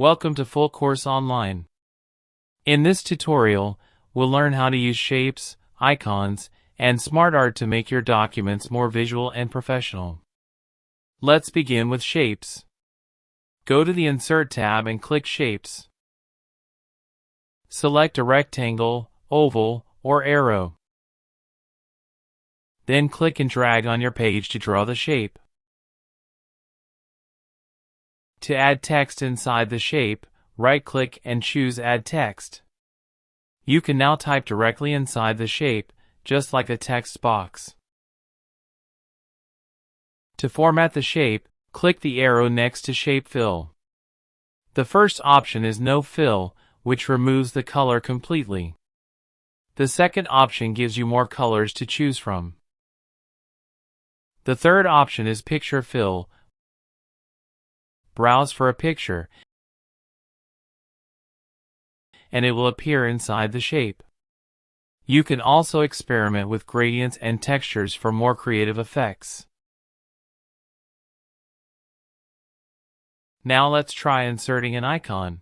Welcome to Full Course Online. In this tutorial, we'll learn how to use shapes, icons, and SmartArt to make your documents more visual and professional. Let's begin with shapes. Go to the Insert tab and click Shapes. Select a rectangle, oval, or arrow. Then click and drag on your page to draw the shape. To add text inside the shape, right-click and choose Add Text. You can now type directly inside the shape, just like a text box. To format the shape, click the arrow next to Shape Fill. The first option is No Fill, which removes the color completely. The second option gives you more colors to choose from. The third option is Picture Fill. Browse for a picture, and it will appear inside the shape. You can also experiment with gradients and textures for more creative effects. Now let's try inserting an icon.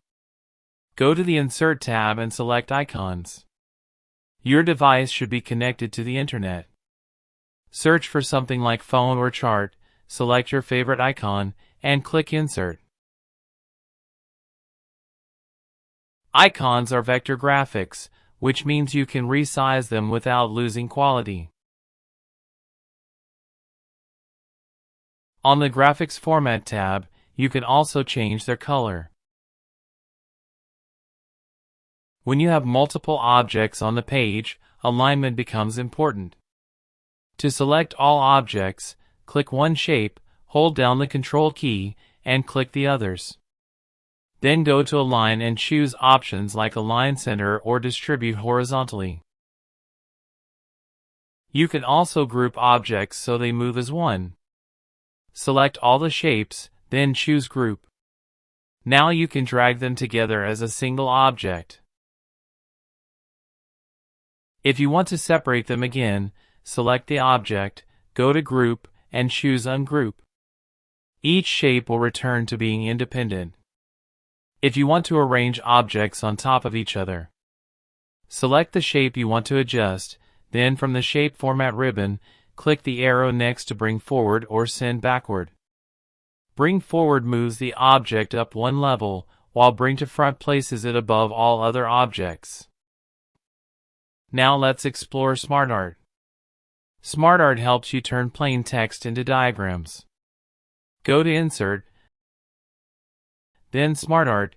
Go to the Insert tab and select Icons. Your device should be connected to the internet. Search for something like phone or chart, select your favorite icon, and click Insert. Icons are vector graphics, which means you can resize them without losing quality. On the Graphics Format tab, you can also change their color. When you have multiple objects on the page, alignment becomes important. To select all objects, click one shape, hold down the Control key, and click the others. Then go to Align and choose options like Align Center or Distribute horizontally. You can also group objects so they move as one. Select all the shapes, then choose Group. Now you can drag them together as a single object. If you want to separate them again, select the object, go to Group, and choose Ungroup. Each shape will return to being independent. If you want to arrange objects on top of each other, select the shape you want to adjust, then from the Shape Format ribbon, click the arrow next to Bring Forward or Send Backward. Bring Forward moves the object up one level, while Bring to Front places it above all other objects. Now let's explore SmartArt. SmartArt helps you turn plain text into diagrams. Go to Insert, then SmartArt,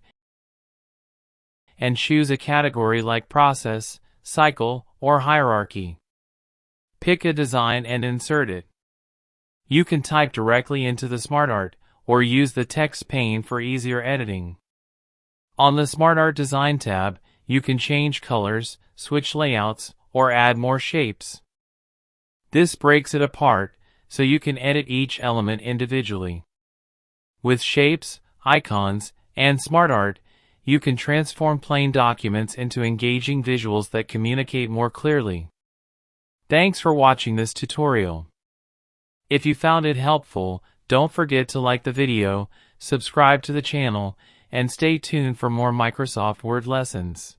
and choose a category like Process, Cycle, or Hierarchy. Pick a design and insert it. You can type directly into the SmartArt, or use the text pane for easier editing. On the SmartArt Design tab, you can change colors, switch layouts, or add more shapes. This breaks it apart, so you can edit each element individually. With shapes, icons, and SmartArt, you can transform plain documents into engaging visuals that communicate more clearly. Thanks for watching this tutorial. If you found it helpful, don't forget to like the video, subscribe to the channel, and stay tuned for more Microsoft Word lessons.